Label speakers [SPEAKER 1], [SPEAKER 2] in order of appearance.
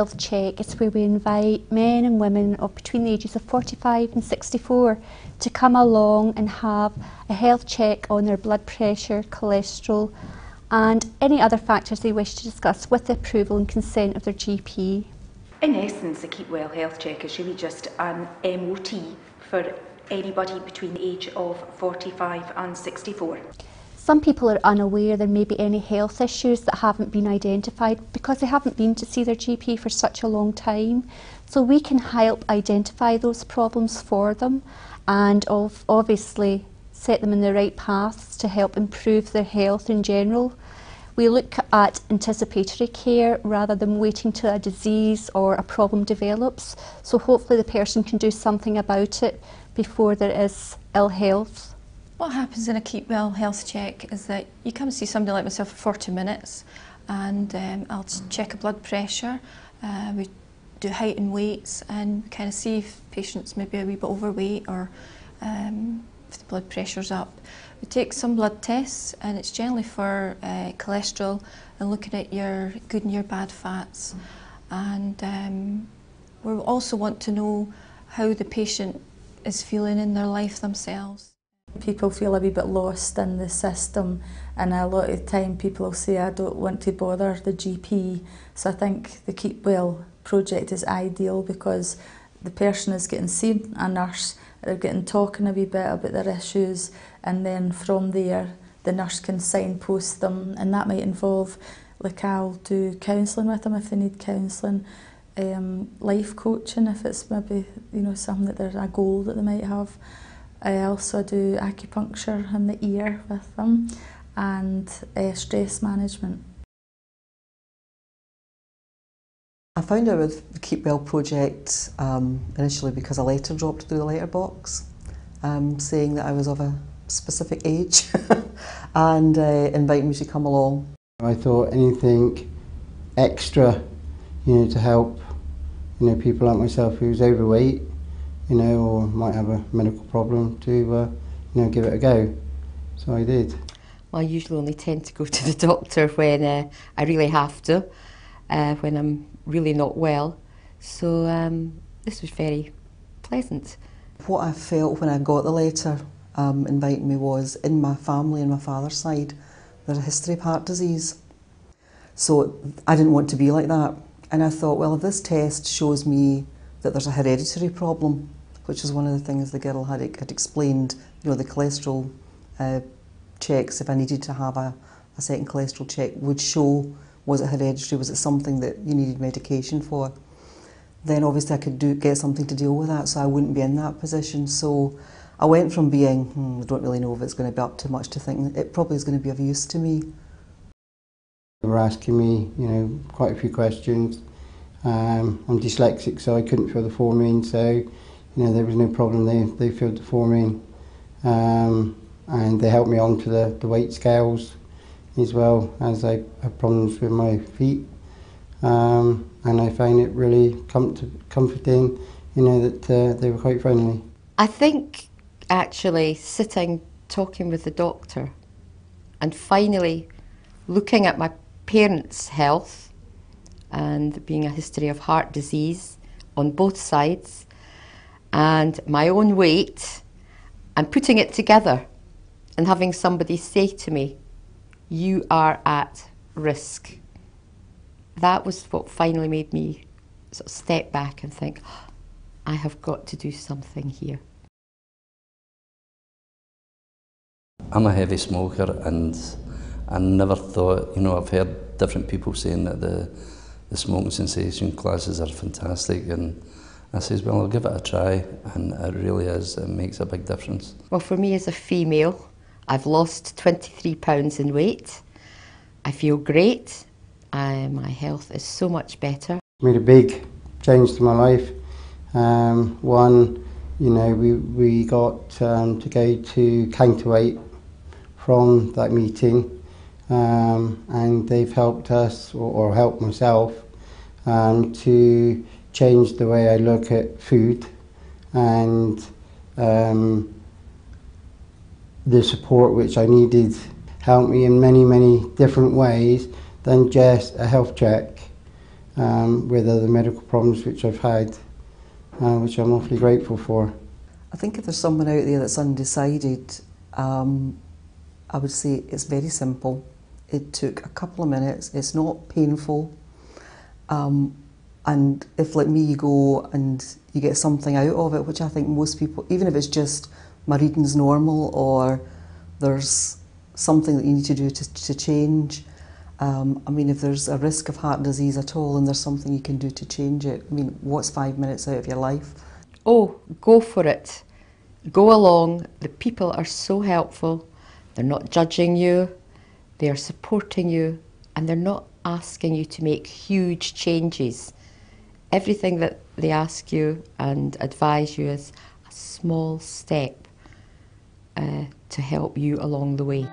[SPEAKER 1] health check is where we invite men and women of between the ages of 45 and 64 to come along and have a health check on their blood pressure, cholesterol and any other factors they wish to discuss with the approval and consent of their GP.
[SPEAKER 2] In essence, the Keep Well health check is really just an MOT for anybody between the age of 45 and 64.
[SPEAKER 1] Some people are unaware there may be any health issues that haven't been identified because they haven't been to see their GP for such a long time. So we can help identify those problems for them and obviously set them in the right paths to help improve their health in general. We look at anticipatory care rather than waiting till a disease or a problem develops. So hopefully the person can do something about it before there is ill health.
[SPEAKER 3] What happens in a Keep Well health check is that you come and see somebody like myself for 40 minutes and I'll check a blood pressure, we do height and weights and kind of see if patients may be a wee bit overweight or if the blood pressure's up. We take some blood tests and it's generally for cholesterol and looking at your good and your bad fats. And we also want to know how the patient is feeling in their life themselves.
[SPEAKER 4] People feel a wee bit lost in the system and a lot of the time people will say I don't want to bother the GP. So I think the Keep Well project is ideal because the person is getting seen a nurse, they're getting talking a wee bit about their issues and then from there the nurse can signpost them and that might involve, like I'll do counselling with them if they need counselling, life coaching if it's maybe something that there's a goal that they might have. I also do acupuncture in the ear with them and stress management.
[SPEAKER 5] I found out with the Keep Well project initially because a letter dropped through the letterbox saying that I was of a specific age and inviting me to come along.
[SPEAKER 6] I thought anything extra, to help, people like myself who's overweight, or might have a medical problem to, give it a go. So I did.
[SPEAKER 7] Well, I usually only tend to go to the doctor when I really have to, when I'm really not well. So this was very pleasant.
[SPEAKER 5] What I felt when I got the letter inviting me was in my family, on my father's side, there's a history of heart disease. So I didn't want to be like that. And I thought, well, if this test shows me that there's a hereditary problem, which is one of the things the girl had explained, the cholesterol checks, if I needed to have a second cholesterol check, would show was it hereditary, was it something that you needed medication for, then obviously I could get something to deal with that so I wouldn't be in that position. So I went from being, I don't really know if it's going to be up to much to think it probably is going to be of use to me.
[SPEAKER 6] They were asking me, quite a few questions. I'm dyslexic, so I couldn't fill the form in, so there was no problem. They filled the form in, and they helped me onto the weight scales as well, as I have problems with my feet, and I found it really comforting, that they were quite friendly.
[SPEAKER 7] I think actually sitting, talking with the doctor, and finally looking at my parents' health and being a history of heart disease on both sides and my own weight and putting it together and having somebody say to me, you are at risk. That was what finally made me sort of step back and think, I have got to do something here.
[SPEAKER 8] I'm a heavy smoker and I never thought, I've heard different people saying that the smoking cessation classes are fantastic, and I says, well, I'll give it a try, and it really is, it makes a big difference.
[SPEAKER 7] Well, for me as a female, I've lost 23 pounds in weight. I feel great. My health is so much better.
[SPEAKER 6] Made a big change to my life. One, we got to go to counterweight from that meeting. And they've helped us, or helped myself, to change the way I look at food and the support which I needed helped me in many, many different ways than just a health check. with other medical problems which I've had, which I'm awfully grateful for.
[SPEAKER 5] I think if there's someone out there that's undecided, I would say it's very simple. It took a couple of minutes, it's not painful, and if, like me, you go and you get something out of it, which I think most people, even if it's just my reading's normal or there's something that you need to do to change, I mean, if there's a risk of heart disease at all and there's something you can do to change it, I mean, what's 5 minutes out of your life?
[SPEAKER 7] Oh, go for it. Go along. The people are so helpful. They're not judging you. They are supporting you, and they're not asking you to make huge changes. Everything that they ask you and advise you is a small step to help you along the way.